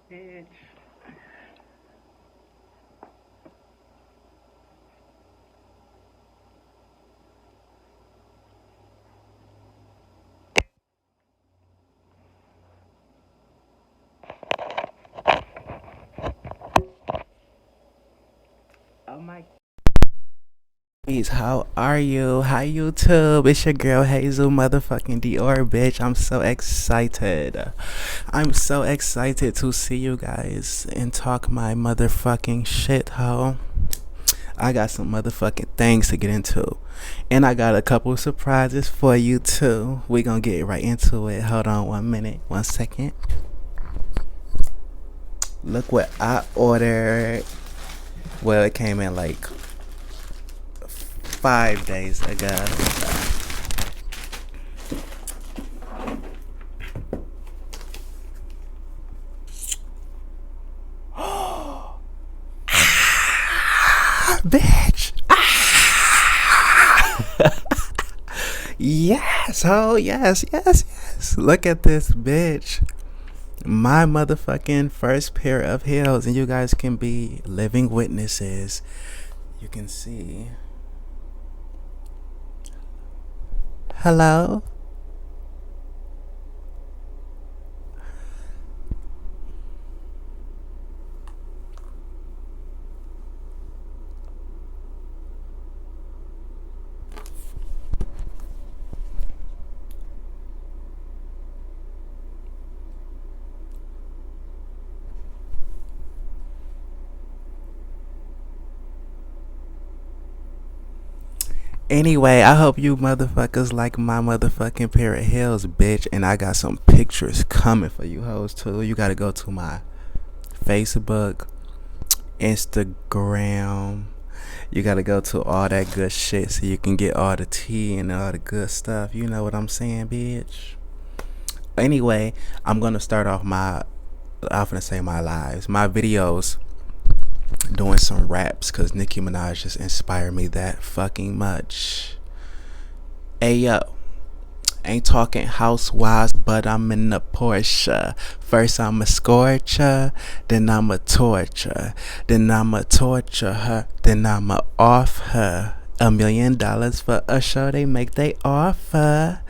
Bitch. Oh my. How are you? Hi YouTube. It's your girl Hazel motherfucking Dior, bitch. I'm so excited. I'm so excited to see you guys and talk my motherfucking shit, ho. I got some motherfucking things to get into. And I got a couple of surprises for you too. We gonna get right into it. Hold on 1 minute, 1 second. Look what I ordered. Well, it came in like 5 days ago. Bitch. Yes, oh yes, yes, yes. Look at this, bitch. My motherfucking first pair of heels, and you guys can be living witnesses. You can see. Hello? Anyway, I hope you motherfuckers like my motherfucking pair of heels, bitch. And I got some pictures coming for you hoes too. You gotta go to my Facebook, Instagram. You gotta go to all that good shit so you can get all the tea and all the good stuff. You know what I'm saying, bitch? Anyway, I'm gonna start off I'm gonna say my lives, my videos, doing some raps because Nicki Minaj just inspired me that fucking much. Hey yo, ain't talking housewives, but I'm in a Porsche. First I'ma scorch her, then I'ma torture, then I'ma torture her, then I'ma off her. $1 million for a show they make they offer.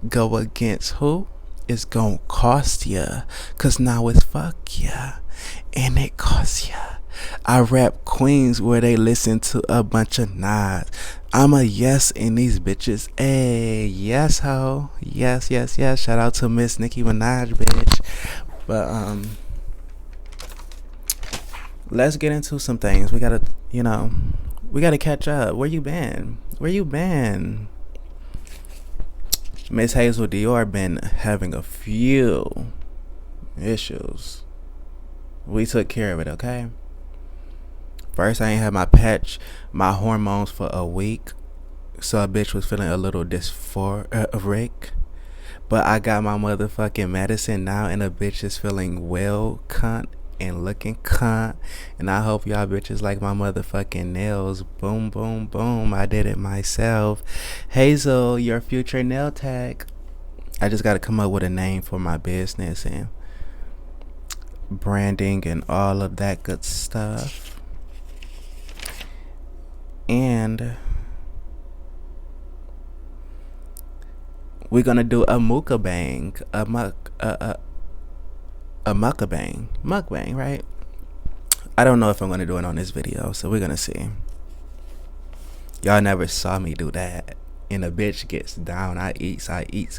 Go against who? It's gon' cost ya. Cause now it's fuck ya. And it costs ya. I rap Queens where they listen to a bunch of Nas. I'm a yes in these bitches. Hey, yes ho. Yes, yes, yes. Shout out to Miss Nicki Minaj, bitch. But let's get into some things. We gotta catch up. Where you been? Where you been? Miss Hazel Dior been having a few issues. We took care of it, okay? First, I ain't had my hormones for a week, so a bitch was feeling a little dysphoric. But I got my motherfucking medicine now, and a bitch is feeling well, cunt, and looking cunt. And I hope y'all bitches like my motherfucking nails. Boom, boom, boom. I did it myself. Hazel, your future nail tech. I just gotta come up with a name for my business and branding and all of that good stuff. And we're gonna do a mukbang, a mukbang, right? I don't know if I'm gonna do it on this video, so we're gonna see. Y'all never saw me do that. And a bitch gets down. I eats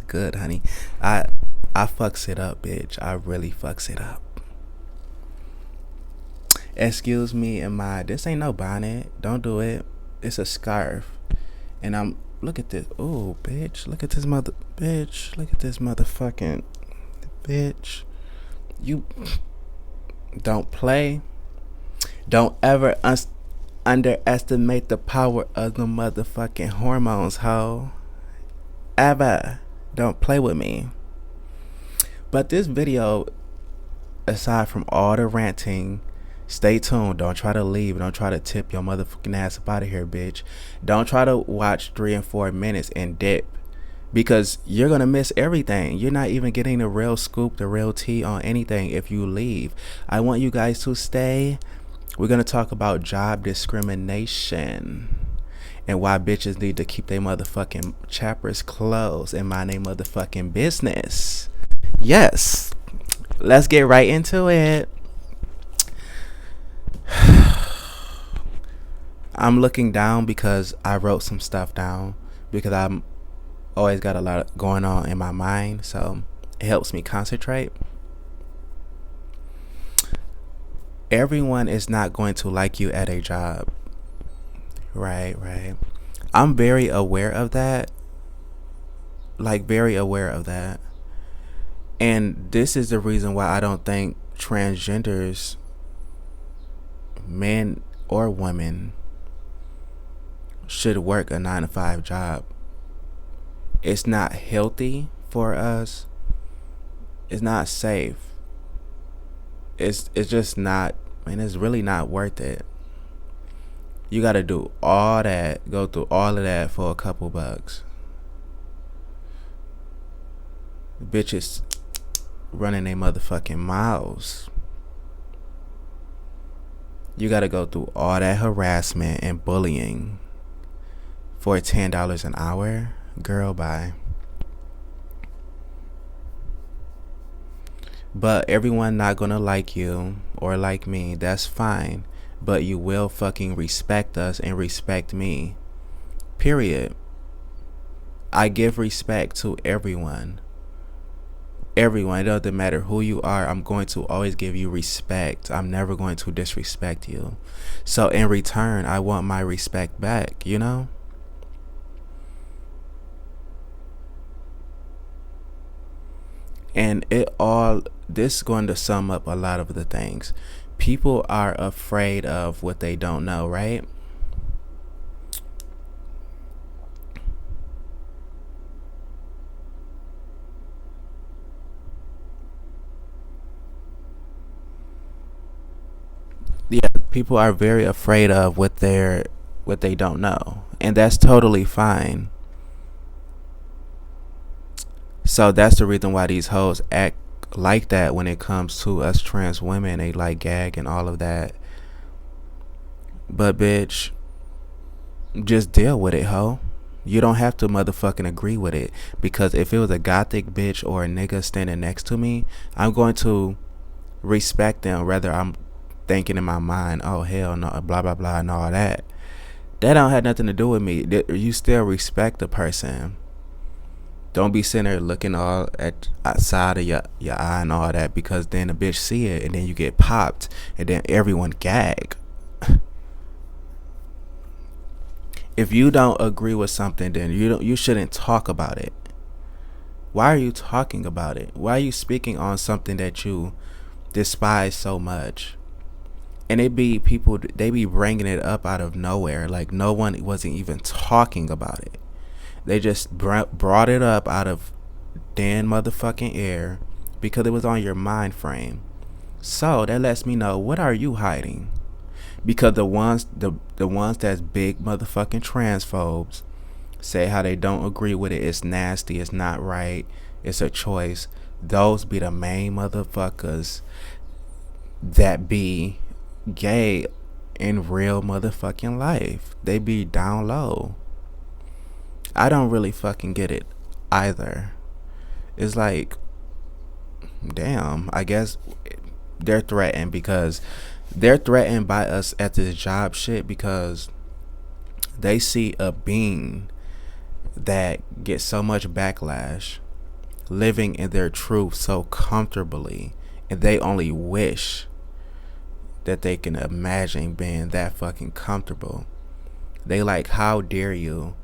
good, honey. I fucks it up, bitch. I really fucks it up. Excuse me, this ain't no bonnet. Don't do it. It's a scarf. And look at this. Oh, bitch. Look at this bitch. Look at this motherfucking bitch. You don't play. Don't ever underestimate the power of the motherfucking hormones, ho. Ever. Don't play with me. But this video, aside from all the ranting, stay tuned. Don't try to leave. Don't try to tip your motherfucking ass up out of here, bitch. Don't try to watch 3 and 4 minutes and dip. because you're gonna miss everything. You're not even getting the real scoop, the real tea on anything if you leave. I want you guys to stay. We're gonna talk about job discrimination and why bitches need to keep their motherfucking chapters closed and mind their motherfucking business. Yes, let's get right into it. I'm looking down because I wrote some stuff down because I'm always got a lot going on in my mind, so it helps me concentrate. Everyone is not going to like you at a job. Right. I'm very aware of that. Like, very aware of that. And this is the reason why I don't think transgenders, men or women, should work a 9-to-5 job. It's not healthy for us. It's not safe. It's just not, man, it's really not worth it. You gotta do all that, go through all of that for a couple bucks. Bitches running their motherfucking mouths. You gotta go through all that harassment and bullying for $10 an hour. Girl, bye. But everyone not gonna like you or like me. That's fine. But you will fucking respect us and respect me. Period. I give respect to everyone. Everyone. It doesn't matter who you are. I'm going to always give you respect. I'm never going to disrespect you. So in return, I want my respect back, you know? And this is going to sum up a lot of the things. People are afraid of what they don't know, right? Yeah, people are very afraid of what they don't know. And that's totally fine. So that's the reason why these hoes act like that when it comes to us trans women. They like gag and all of that. But bitch, just deal with it, ho. You don't have to motherfucking agree with it. Because if it was a gothic bitch or a nigga standing next to me, I'm going to respect them. Whether I'm thinking in my mind, oh hell no, blah blah blah and all that. That don't have nothing to do with me. You still respect the person. Don't be sitting there looking all at outside of your eye and all that, because then a bitch see it and then you get popped and then everyone gag. If you don't agree with something, then you shouldn't talk about it. Why are you talking about it? Why are you speaking on something that you despise so much? And it be people, they be bringing it up out of nowhere, like no one wasn't even talking about it. They just brought it up out of thin motherfucking air because it was on your mind frame. So that lets me know, what are you hiding? Because the ones that's big motherfucking transphobes say how they don't agree with it. It's nasty. It's not right. It's a choice. Those be the main motherfuckers that be gay in real motherfucking life. They be down low. I don't really fucking get it either. It's like, damn, I guess they're threatened because they're threatened by us at this job shit because they see a being that gets so much backlash living in their truth so comfortably, and they only wish that they can imagine being that fucking comfortable. They like, how dare you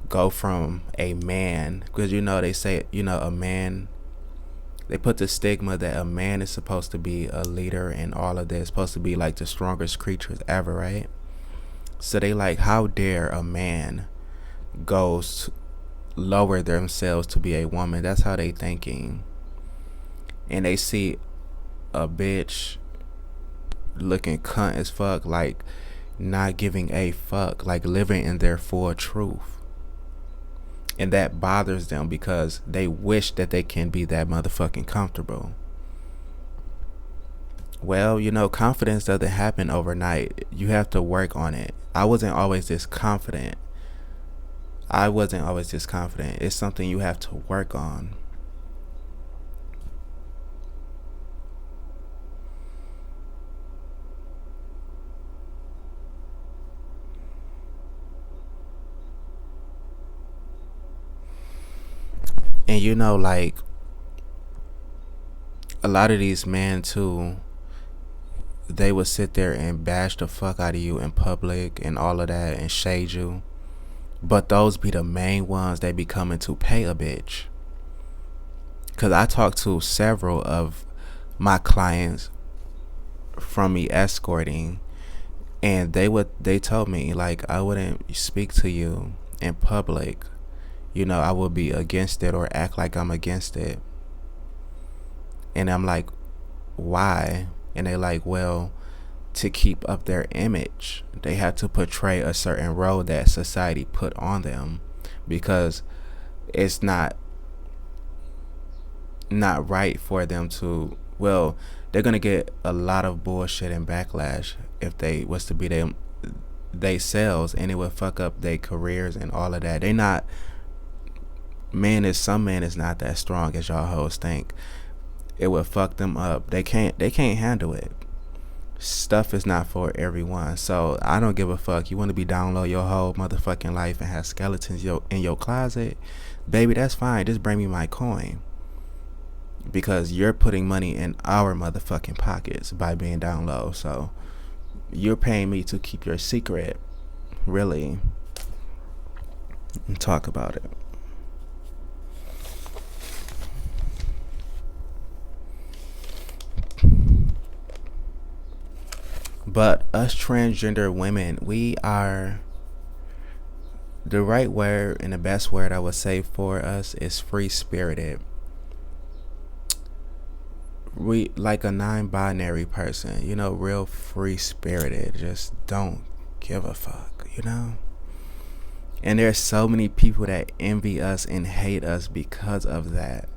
go from a man, because they say, a man, they put the stigma that a man is supposed to be a leader and all of this, supposed to be like the strongest creatures ever, right? So they like, how dare a man goes lower themselves to be a woman. That's how they thinking. And they see a bitch looking cunt as fuck, like not giving a fuck, like living in their full truth. And that bothers them because they wish that they can be that motherfucking comfortable. Well, confidence doesn't happen overnight. You have to work on it. I wasn't always this confident. It's something you have to work on. And like a lot of these men too, they would sit there and bash the fuck out of you in public and all of that and shade you. But those be the main ones they be coming to pay a bitch. Cause I talked to several of my clients from me escorting, and they told me like I wouldn't speak to you in public. I would be against it or act like I'm against it. And I'm like, why? And they like, well, to keep up their image, they have to portray a certain role that society put on them, because it's not right for them to, well, they're gonna get a lot of bullshit and backlash if they was to be they selves, and it would fuck up their careers and all of that. Some men is not that strong as y'all hoes think. It would fuck them up. They can't handle it. Stuff is not for everyone. So I don't give a fuck. You want to be down low your whole motherfucking life and have skeletons in your closet, baby, that's fine. Just bring me my coin, because you're putting money in our motherfucking pockets by being down low. So you're paying me to keep your secret, really, and talk about it. But us transgender women, we are, the right word and the best word I would say for us is free spirited. We like a non-binary person, real free spirited. Just don't give a fuck, And there's so many people that envy us and hate us because of that.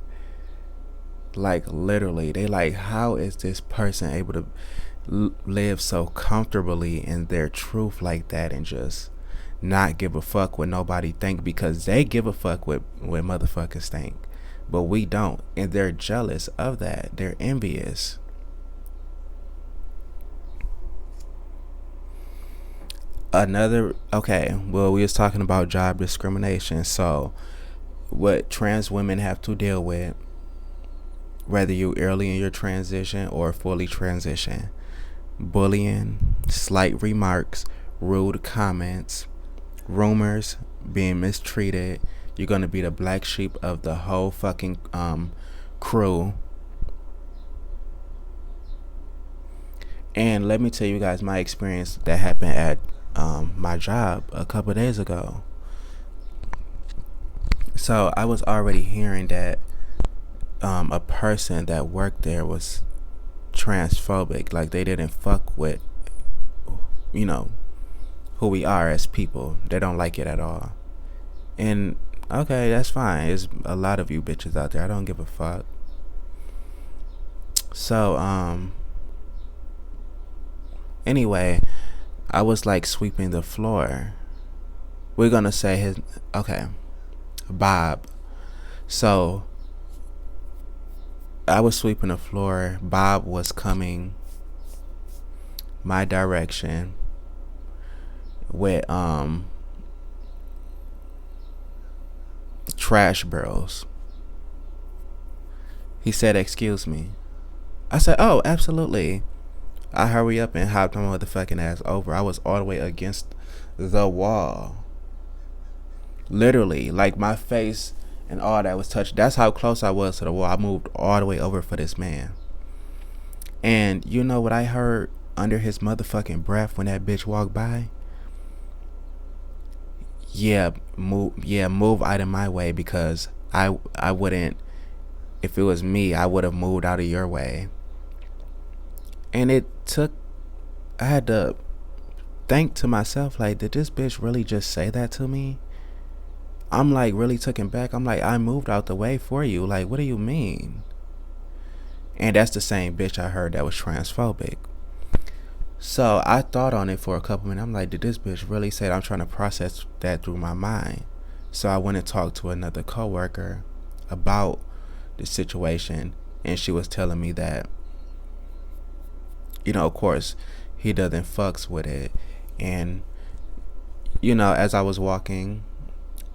Like literally, they like, how is this person able to live so comfortably in their truth like that and just not give a fuck what nobody think, because they give a fuck what motherfuckers think, but we don't, and they're jealous of that. They're envious. We was talking about job discrimination. So what trans women have to deal with, whether you early in your transition or fully transition: bullying, slight remarks, rude comments, rumors, being mistreated. You're going to be the black sheep of the whole fucking crew. And let me tell you guys my experience that happened at my job a couple days ago. So I was already hearing that a person that worked there was transphobic. Like they didn't fuck with who we are as people. They don't like it at all. And okay, that's fine. There's a lot of you bitches out there. I don't give a fuck. So anyway, I was like sweeping the floor. We're gonna say Bob. So I was sweeping the floor. Bob was coming my direction with trash barrels. He said, "Excuse me." I said, "Oh, absolutely." I hurry up and hopped my motherfucking ass over. I was all the way against the wall. Literally, like my face and all that was touched. That's how close I was to the wall. I moved all the way over for this man. And you know what I heard under his motherfucking breath when that bitch walked by? Move out of my way, because I wouldn't, if it was me, I would have moved out of your way. And I had to think to myself, like, did this bitch really just say that to me? I'm like really taken back. I'm like, I moved out the way for you. Like, what do you mean? And that's the same bitch I heard that was transphobic. So I thought on it for a couple minutes. I'm like, did this bitch really say that? I'm trying to process that through my mind. So I went and talked to another coworker about the situation, and she was telling me that, of course, he doesn't fucks with it. And, as I was walking,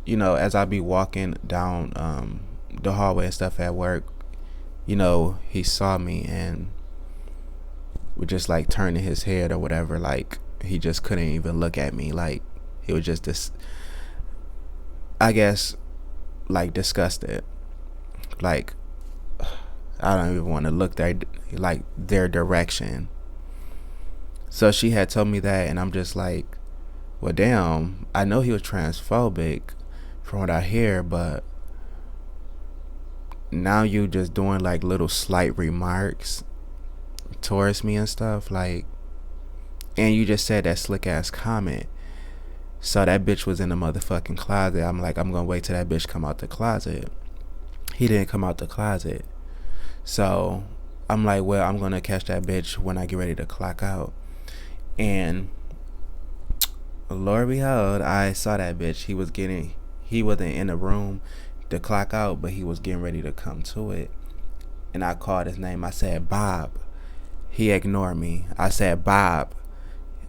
as I be walking down the hallway and stuff at work, he saw me and would just like turning his head or whatever. Like, he just couldn't even look at me. Like, he was just this, I guess, like disgusted. Like, I don't even want to look their direction. So she had told me that, and I'm just like, well, damn, I know he was transphobic from what I hear, but now you just doing like little slight remarks towards me and stuff, like, and you just said that slick ass comment. So that bitch was in the motherfucking closet. I'm like, I'm gonna wait till that bitch come out the closet. He didn't come out the closet. So I'm like, well, I'm gonna catch that bitch when I get ready to clock out. And Lord behold, I saw that bitch. He wasn't in the room to clock out, but he was getting ready to come to it. And I called his name. I said, Bob. He ignored me. I said, Bob.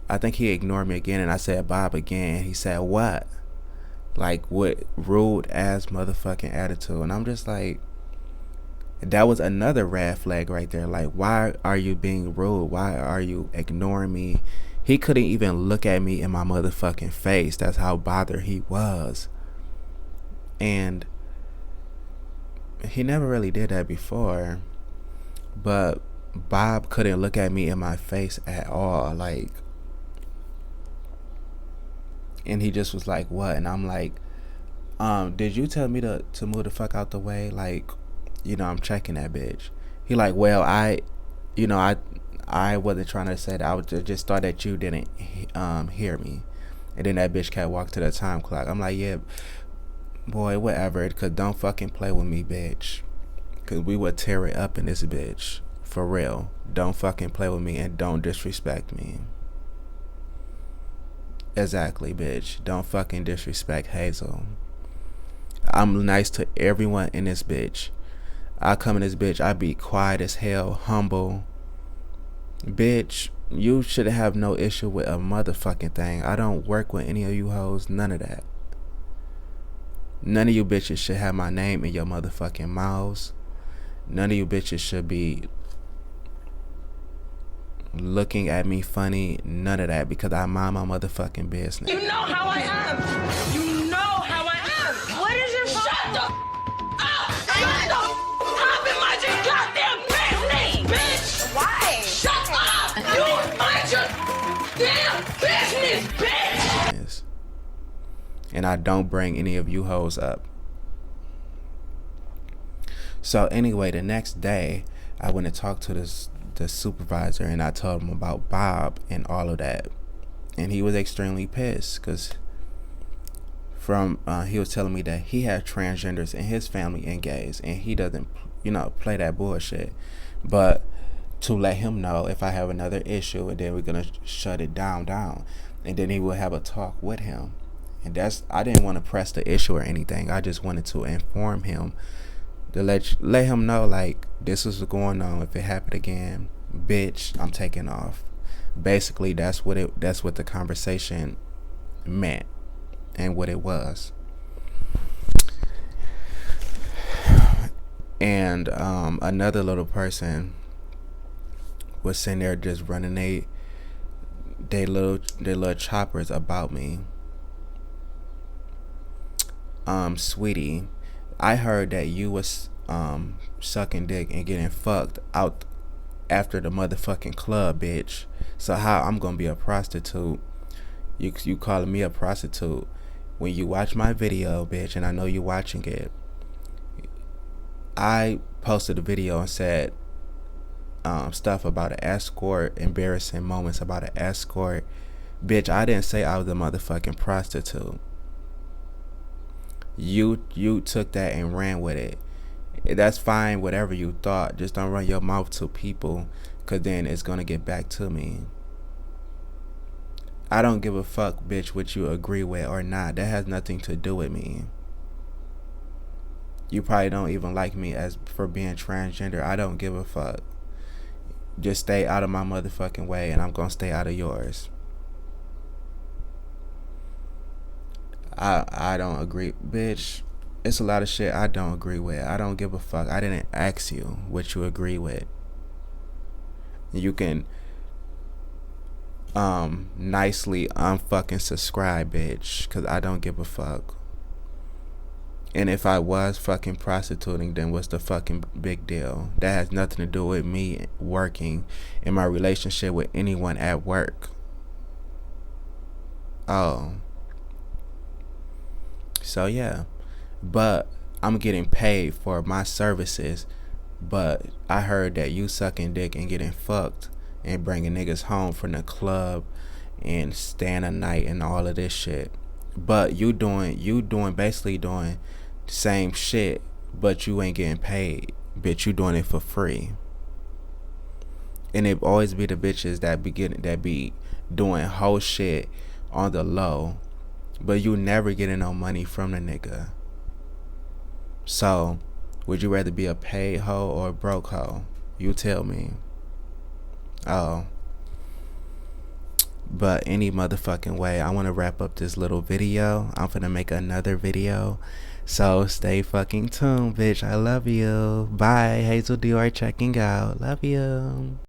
I think he ignored me again, and I said, Bob again. He said, what? Like, what rude ass motherfucking attitude. And I'm just like, that was another red flag right there. Like, why are you being rude? Why are you ignoring me? He couldn't even look at me in my motherfucking face. That's how bothered he was. And he never really did that before. But Bob couldn't look at me in my face at all. Like, and he just was like, what? And I'm like, did you tell me to move the fuck out the way? Like, I'm checking that bitch. He like, well, I wasn't trying to say that. I just thought that you didn't hear me. And then that bitch kept walking to the time clock. I'm like, yeah, boy, whatever. Cause don't fucking play with me, bitch. Cause we would tear it up in this bitch. For real. Don't fucking play with me and don't disrespect me. Exactly, bitch. Don't fucking disrespect Hazel. I'm nice to everyone in this bitch. I come in this bitch, I be quiet as hell, humble. Bitch, you should have no issue with a motherfucking thing. I don't work with any of you hoes, none of that. None of you bitches should have my name in your motherfucking mouths. None of you bitches should be looking at me funny, none of that, because I mind my motherfucking business. You know how I am. You know how I am. What is your shut the up? Shut the up and mind your goddamn business, bitch. Why? Shut up. You mind your damn business, bitch. And I don't bring any of you hoes up. So anyway, the next day, I went and talked to the supervisor, and I told him about Bob and all of that, and he was extremely pissed because he was telling me that he had transgenders in his family and gays, and he doesn't play that bullshit, but to let him know if I have another issue, and then we're gonna shut it down, and then he will have a talk with him. And I didn't want to press the issue or anything. I just wanted to inform him, to let him know, like, this is what's going on. If it happened again, bitch, I'm taking off. Basically, that's what the conversation meant and what it was. And another little person was sitting there just running they little choppers about me. Sweetie, I heard that you was sucking dick and getting fucked out after the motherfucking club, bitch. So how I'm gonna be a prostitute? You calling me a prostitute when you watch my video, bitch, and I know you watching it. I posted a video and said stuff about an escort, embarrassing moments about an escort. Bitch, I didn't say I was a motherfucking prostitute. You took that and ran with it. That's fine, whatever you thought. Just don't run your mouth to people, cause then it's gonna get back to me. I don't give a fuck, bitch, what you agree with or not. That has nothing to do with me. You probably don't even like me as for being transgender. I don't give a fuck. Just stay out of my motherfucking way, and I'm gonna stay out of yours. I don't agree, bitch. It's a lot of shit I don't agree with. I don't give a fuck. I didn't ask you what you agree with. You can nicely unfucking subscribe, bitch, cause I don't give a fuck. And if I was fucking prostituting, then what's the fucking big deal? That has nothing to do with me working in my relationship with anyone at work. Oh. So yeah. But I'm getting paid for my services. But I heard that you sucking dick and getting fucked and bringing niggas home from the club and staying a night and all of this shit. But you basically doing the same shit, but you ain't getting paid. Bitch, you doing it for free. And it always be the bitches that be doing whole shit on the low, but you never getting no money from the nigga. So, would you rather be a paid hoe or a broke hoe? You tell me. Oh. But any motherfucking way, I want to wrap up this little video. I'm finna make another video. So stay fucking tuned, bitch. I love you. Bye. Hazel Dior checking out. Love you.